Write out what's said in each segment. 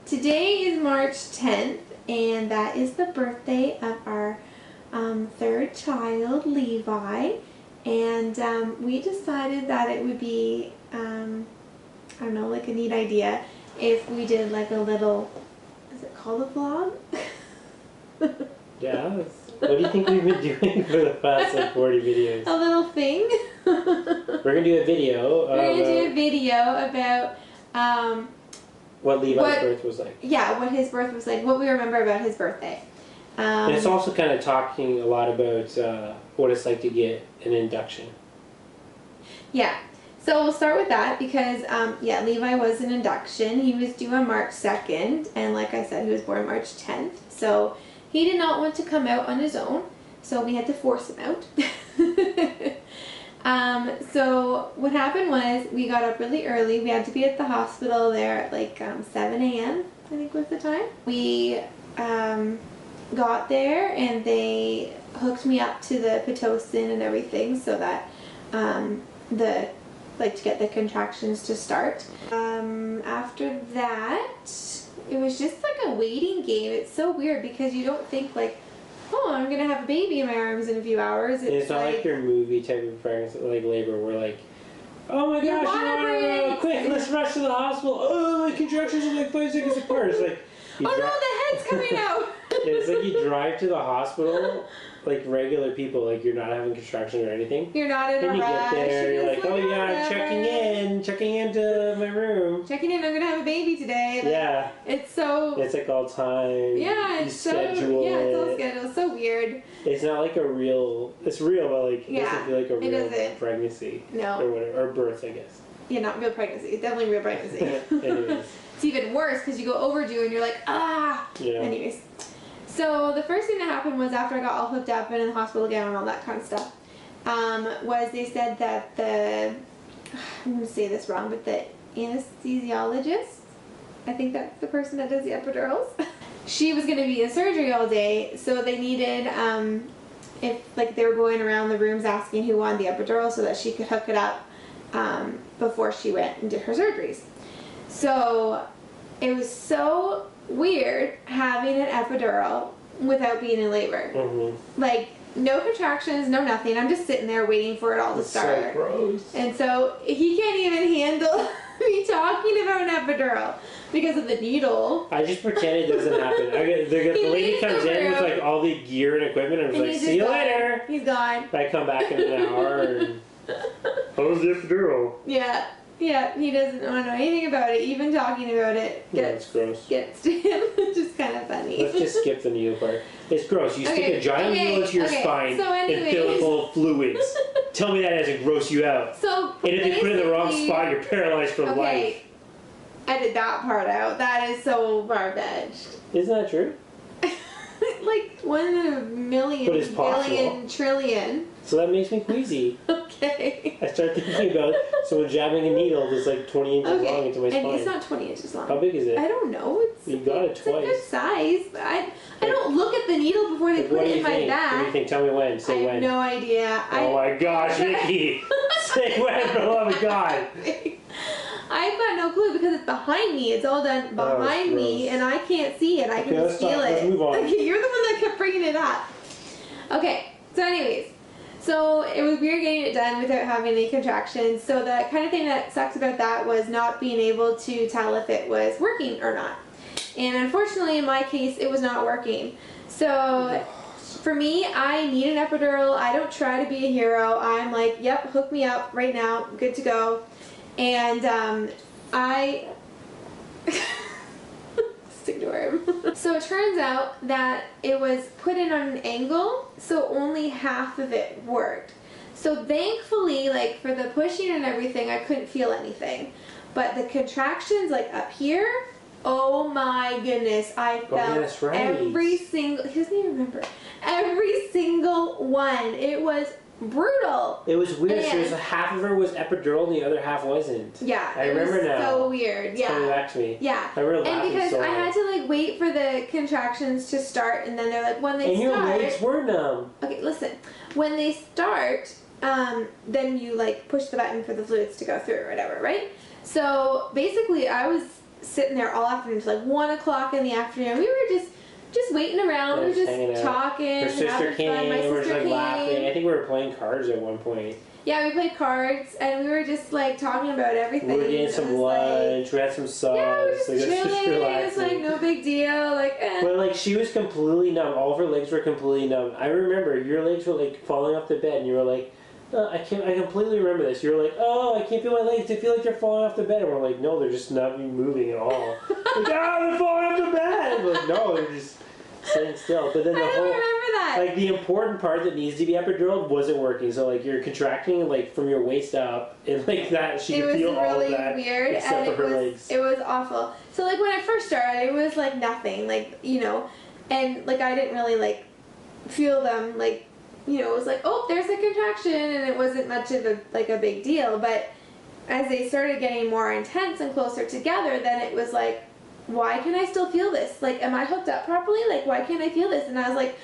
Today is March 10th, and that is the birthday of our third child, Levi. And we decided that it would be, I don't know, like a neat idea if we did like a little, is it called a vlog? Yeah. What do you think we've been doing for the past like 40 videos? A little thing. We're going to do a video. We're going to do a video about what Levi's birth was like. Yeah, what his birth was like, what we remember about his birthday. And it's also kind of talking a lot about what it's like to get an induction. Yeah. So we'll start with that because, yeah, Levi was an induction. He was due on March 2nd, and like I said, he was born March 10th. So he did not want to come out on his own, so we had to force him out. So what happened was we got up really early. We had to be at the hospital there at like 7 a.m. I think was the time. We got there and they hooked me up to the Pitocin and everything so that to get the contractions to start. After that, it was just like a waiting game. It's so weird because you don't think like, oh, I'm gonna have a baby in my arms in a few hours. It's not like your movie type of pregnancy, like labor, where like, oh my gosh, you want to quick, let's rush to the hospital. Oh, my contractions are like 5 seconds apart. It's like, oh no, the head's coming out. It's like you drive to the hospital like regular people, like you're not having contractions or anything. You're not in a rush. You get there, you're like, oh yeah, checking into my room. Checking in, I'm gonna have a baby today. Like, yeah. It's so. It's like all time. Yeah, it's so. Yeah, it's all scheduled. It's so weird. It's not like a real. It's real, but like it doesn't feel like a real pregnancy. No. Or whatever, or birth, I guess. Yeah, not real pregnancy. It's definitely real pregnancy. Anyways. It's even worse because you go overdue and you're like, ah. Yeah. Anyways. So the first thing that happened was after I got all hooked up and in the hospital gown and all that kind of stuff, was they said that I'm going to say this wrong, but the anesthesiologist, I think that's the person that does the epidurals, she was going to be in surgery all day, so they needed, if like they were going around the rooms asking who wanted the epidural so that she could hook it up before she went and did her surgeries. So it was so weird having an epidural without being in labor. Mm-hmm. Like, no contractions, no nothing. I'm just sitting there waiting for it all to start. So gross. And so he can't even handle me talking about an epidural because of the needle. I just pretend it doesn't happen. The lady comes in with like all the gear and equipment and was like, see you later. He's gone. I come back in an hour and how was the epidural? Yeah. Yeah, he doesn't want to know anything about it. Even talking about it it's gross. Gets to him. It's just kind of funny. Let's just skip the needle part. It's gross. You stick a giant needle into your spine and fill it full of fluids. Tell me that doesn't gross you out. So and if you put it in the wrong spot, you're paralyzed for life. Edit that part out. That is so far-fetched. Isn't that true? Like 1 in a million, billion, trillion. So that makes me queasy. Okay. I start thinking about someone jabbing a needle that's like 20 inches long into my spine. And it's not 20 inches long. How big is it? I don't know. You got it twice. It's a good size. I don't look at the needle before they put it in my back. What do you think? Tell me when. Say when. I have no idea. Oh my gosh, Nikki! Say when, for the love of God! I've got no clue because it's behind me. It's all done behind me, and I can't see it. I can just feel it. Let's move on. Okay, you're the one that kept bringing it up. Okay, so anyways. So it was weird getting it done without having any contractions. So the kind of thing that sucks about that was not being able to tell if it was working or not. And unfortunately, in my case, it was not working. So for me, I need an epidural. I don't try to be a hero. I'm like, yep, hook me up right now. Good to go. And I... ignore him. So it turns out that it was put in on an angle, so only half of it worked. So thankfully, like for the pushing and everything, I couldn't feel anything. But the contractions, like up here, oh my goodness, I felt every single, he doesn't even remember, every single one. It was brutal. It was weird. So half of her was epidural and the other half wasn't. Yeah. I remember now. So weird. Yeah. It's coming back to me. Yeah. I remember laughing because so I hard. had to like wait for the contractions to start, and then they're like, when they and start. And your legs were numb. Okay, listen. When they start, then you like push the button for the fluids to go through or whatever, right? So basically, I was sitting there all afternoon till like 1 o'clock in the afternoon. We were just waiting around. We were just talking. Her sister came. My sister we were just like came. laughing. I think we were playing cards at one point. Yeah, we played cards and we were just like talking about everything. We were getting some lunch. We had some sauce. Yeah, we were just chilling. It was like no big deal. Like, But like she was completely numb. All of her legs were completely numb. I remember your legs were like falling off the bed, and you were like, I completely remember this. You were like, oh, I can't feel my legs. I feel like they're falling off the bed. And we're like, no, they're just not moving at all. Like, they're falling off the bed. And we're like, no, they're just sitting still. But then the whole, remember that. like the important part that needs to be epiduraled wasn't working. So like you're contracting like from your waist up, and like that she could feel all of that. It was really weird, except and for her legs. It was awful. So like when I first started, it was like nothing, like and like I didn't really like feel them, like it was like, oh, there's a contraction, and it wasn't much of a big deal. But as they started getting more intense and closer together, then it was like, why can I still feel this? Like, am I hooked up properly? Like, why can't I feel this? And I was like,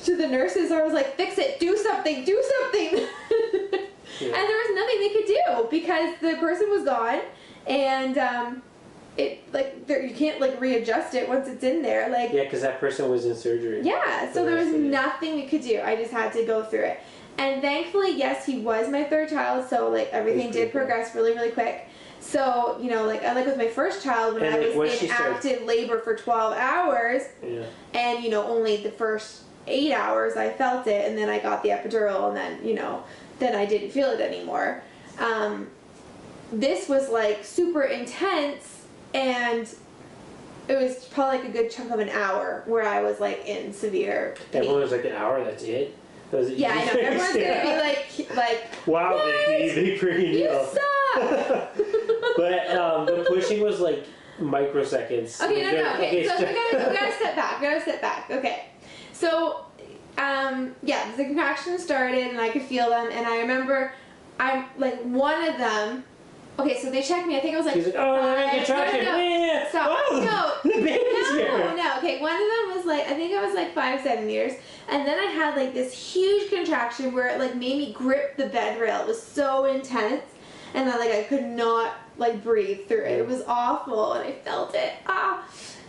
to the nurses, I was like, fix it, do something, do something. Yeah. And there was nothing they could do because the person was gone, and it like you can't like readjust it once it's in there. Like, yeah, because that person was in surgery. Yeah, so there was nothing we could do. I just had to go through it. And thankfully, yes, he was my third child, so like everything did progress really, really quick. So, like with my first child, when I was in active labor for 12 hours, and only the first 8 hours I felt it, and then I got the epidural, and then then I didn't feel it anymore. This was like super intense, and it was probably like a good chunk of an hour where I was like in severe pain. Everyone was like an hour. That's it. Yeah, I know. Everyone's gonna be like, wow, big freaking deal. You suck. But the pushing was like microseconds. Okay, no. Okay, so we gotta step back. Okay, so the contractions started, and I could feel them, and I remember one of them. Okay, so they checked me. I think it was like. She's like, oh, I'm in contraction. No. Stop. Oh, the baby's here. No. Okay, one of them was like, I think it was like 5 centimeters, and then I had like this huge contraction where it like made me grip the bed rail. It was so intense, and then like I could not like breathe through it. It was awful, and I felt it.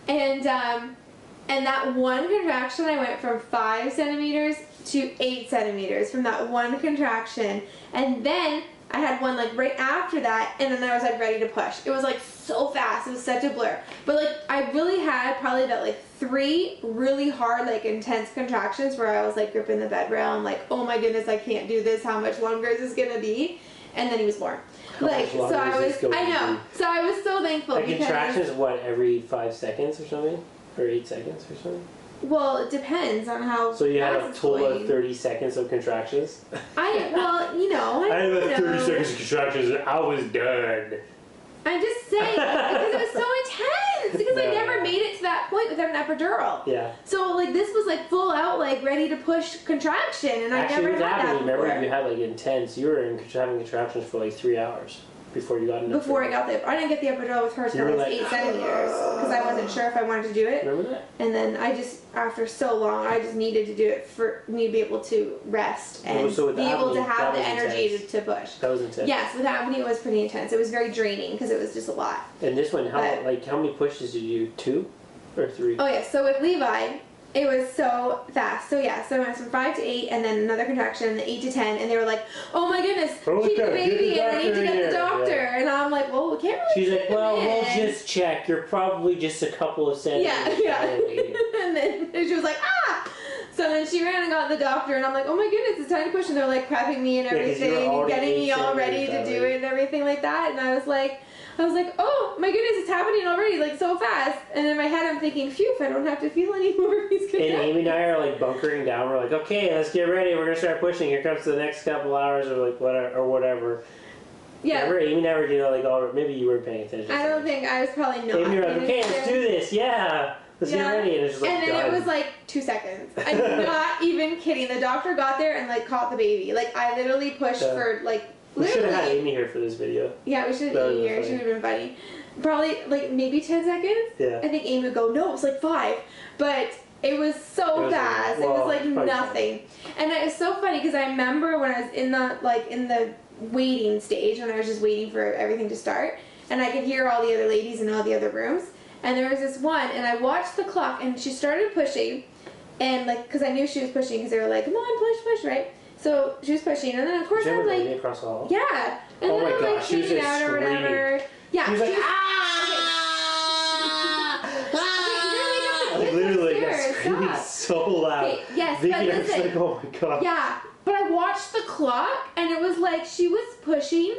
And that one contraction, I went from 5 centimeters to 8 centimeters from that one contraction, and then I had one like right after that, and then I was like ready to push. It was like so fast. It was such a blur. But like I really had probably about like 3 really hard, like intense contractions where I was like gripping the bed rail. I'm like, oh my goodness, I can't do this. How much longer is this gonna be? And then he was born. Like, so I was, I know. So I was so thankful. A contraction is what, every 5 seconds or something? Or 8 seconds or something? Well, it depends on how. So you had a total of 30 seconds of contractions? I had about 30 seconds of contractions and I was done. I'm just saying, because it was so intense. Because I never made it to that point without an epidural. Yeah. So like this was like full out, like ready to push contraction, and I never had that before. Remember, you had like intense. You were having contractions for like 3 hours before you got an epidural. Before I got I didn't get the epidural with her until it was 8 centimeters because I wasn't sure if I wanted to do it. Remember that? And then I just, after so long, I just needed to do it for me to be able to rest and be able to have the energy to push. That was intense. Yes, with Anthony it was pretty intense. It was very draining because it was just a lot. And this one, how many pushes did you do? 2 or 3? Oh yeah, so with Levi, it was so fast. So yeah, so I went from 5 to 8, and then another contraction, and then 8 to 10, and they were like, "Oh my goodness, keep the baby, and I need to get the doctor." Yeah. And I'm like, "Well, we can't really." She's like, "Well, we'll just check. You're probably just a couple of centimeters." Yeah. And then she was like, "Ah!" So then she ran and got the doctor, and I'm like, "Oh my goodness, it's time to push." And they're like prepping me and everything, and getting me all ready to do it and everything like that. And I was like, oh my goodness, it's happening already, like so fast. And in my head I'm thinking, phew, I don't have to feel anymore. He's gonna. And Amy and I are like bunkering down. We're like, okay, let's get ready. We're gonna start pushing. Here comes the next couple hours, or like whatever. Yeah. Remember, Amy and I were doing like maybe you were paying attention. I don't think I was probably not. Amy, you're like, okay, let's do this. Yeah. Let's get ready. And it's just like, and then it was like 2 seconds. I'm not even kidding. The doctor got there and like caught the baby. Like I literally pushed for like. We should have had Amy here for this video. Yeah, we should have Amy here. She would have been funny. Probably like maybe 10 seconds. Yeah. I think Amy would go, no, it was like 5. But it was so fast. It was like nothing. And it was so funny because I remember when I was in the waiting stage, when I was just waiting for everything to start, and I could hear all the other ladies in all the other rooms. And there was this one, and I watched the clock, and she started pushing, and like, because I knew she was pushing, because they were like, come on, push, right? So she was pushing, and then of course I'm like, across the hall? yeah, and oh then my I'm gosh, like she was hanging just out or whatever. Yeah, she was like, literally got screaming so loud. Okay, yes, Vicky, but I was listen. like, oh my god. Yeah, but I watched the clock, and it was like she was pushing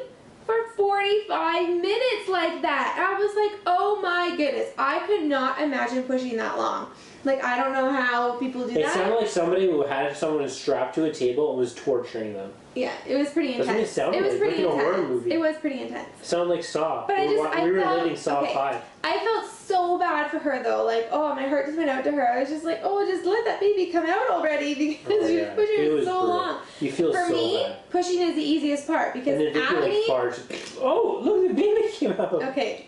for 45 minutes like that. And I was like, oh my goodness, I could not imagine pushing that long. Like, I don't know how people do that. It sounded like somebody who had someone strapped to a table and was torturing them. Yeah, it was pretty intense. That's what it sounded was like, pretty like in a intense. horror movie. It was pretty intense. It sounded like Saw. But we were living Saw 5. I felt so bad for her though. Like, oh, my heart just went out to her. I was just like, oh, just let that baby come out already because she was pushing it so long. You feel for so me, bad. pushing is the easiest part because and then Vicky Abby. like farts. Oh, look, the baby came out. Okay.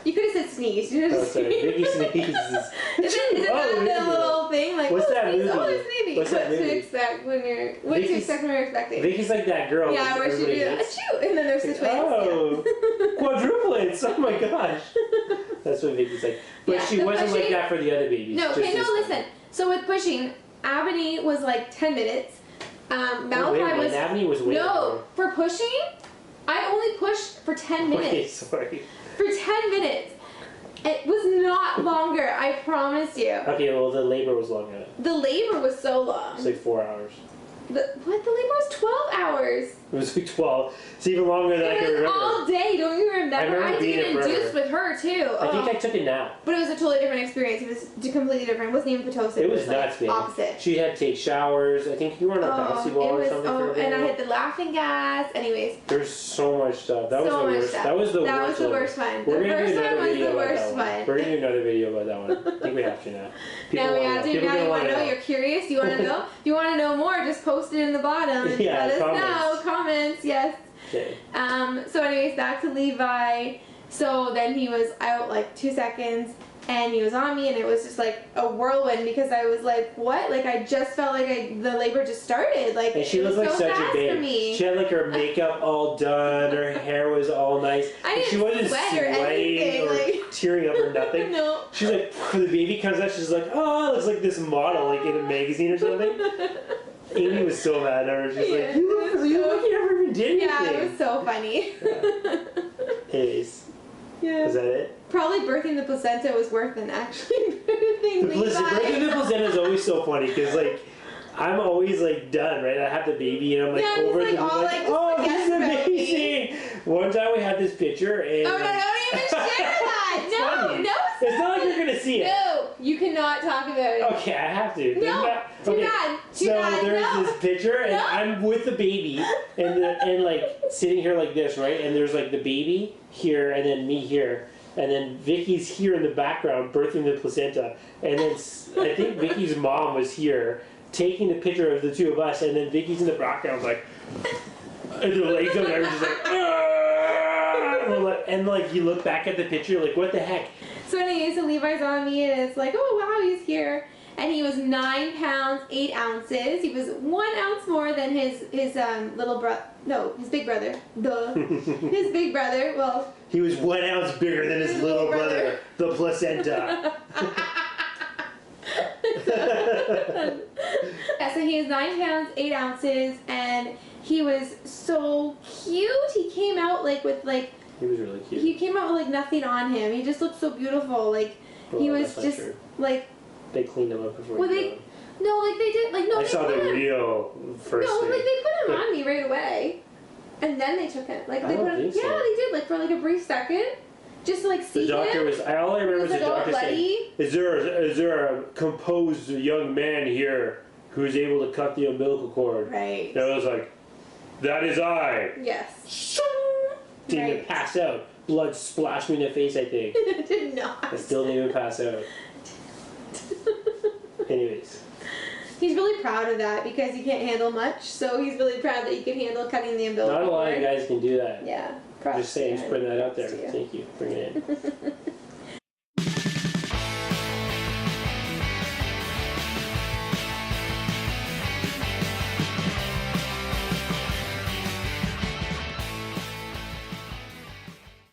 You could have said sneeze. You Oh, sorry. Vicky sneezes. Is it that the little thing? Like, what's that movie? Oh, there's a baby. What's that movie? To expect when you're expecting. Vicky's like that girl. Yeah, where she do that. Achoo! And then there's the twins. Oh, yeah. quadruplets! Oh my gosh. That's what Vicky's like. But Yeah, she wasn't pushing, like that for the other babies. No, okay, no, this listen. So with pushing, Abney was like 10 minutes. Malachi was. Abney was waiting. No, for pushing, I only pushed for 10 minutes. Okay, sorry. For 10 minutes. It was not longer, I promise you. Okay, well, the labor was longer. The labor was so long. It's like 4 hours. The labor was 12 hours. It was like 12. It's even longer than I can remember. It was all day, don't you remember? I had to get induced with her too. I think I took a nap. But it was a totally different experience. It was completely different. It wasn't even Pitocin. It was nuts, man. Opposite. She had to take showers. I think you were on a basketball or something. And I had the laughing gas. Anyways. There's so much stuff. That was the worst. Stuff. That was the that worst was the one. worst one. We're The gonna first do another one was video the about worst that one. one. We're gonna do another video about that one. I think we have to now. Now we have to. People Now you want to know? know. You're curious? You want to know? You want to know more? Just post it in the bottom. And Yeah, let us comments. know. Comments, yes. Okay. So anyways, back to Levi. So then he was out like 2 seconds, and he was on me, and it was just like a whirlwind because I was like, what? Like I just felt like the labor just started. Like And she it was looked like so such fast a babe. for me. She had like her makeup all done, her hair was all nice. I didn't she wasn't sweat or sweating anything, or like- tearing up or nothing. No. She's like, when the baby comes out, she's like, oh, it looks like this model, like in a magazine or something. Amy was so mad at her. She's like, you look like you never even did anything. Yeah, it was so funny. Yeah. Anyways, Yeah. is that it? Probably birthing the placenta was worse than actually birthing Levi. Listen, birthing the placenta is always so funny because like I'm always like done, right? I have the baby and I'm like Yeah, over it's the like, all, like, oh, just this is forget about amazing. One time we had this picture and Oh no, don't even share that! It's No, funny. no, It's not like you're gonna see it. No, you cannot talk about it. Okay, I have to. No, too bad. Too so bad. there's No. this picture, and No. I'm with the baby, and like sitting here like this, right? And there's like the baby here, and then me here, and then Vicky's here in the background birthing the placenta, and then I think Vicky's mom was here taking the picture of the two of us, and then Vicky's in the background like, and the legs on there, just like, and like you look back at the picture, like what the heck? So anyways, so Levi's on me, and it's like, oh wow, he's here. And he was 9 pounds, 8 ounces. He was 1 ounce more than his little brother. No, his big brother. Duh. His big brother. Well. He was 1 ounce bigger than his little brother, the placenta. Yeah, so he was 9 pounds, 8 ounces, and he was so cute. He came out like with like. He was really cute. He came out with like nothing on him. He just looked so beautiful. Like he was just like. They cleaned him up before. Well, they. No, like they did. Like no. I they saw put the him, real first. No, thing. like they put him on me right away, and then they took him. Like I they don't put him. think so. Yeah, they did. Like for like a brief second, just to like see The doctor him. was. All I remember was He the was, like, all doctor saying, bloody. "Is there a composed young man here who is able to cut the umbilical cord?" Right. And I was like, "That is I." Yes. Didn't even Right. pass out. Blood splashed me in the face. I think. Did not. I still didn't even pass out. Anyways. He's really proud of that because he can't handle much, so he's really proud that he can handle cutting the umbilical Not a lot cord. of guys can do that. Yeah. Props Just saying, to just him. putting that out there. Props to you. Thank you. Bring it in.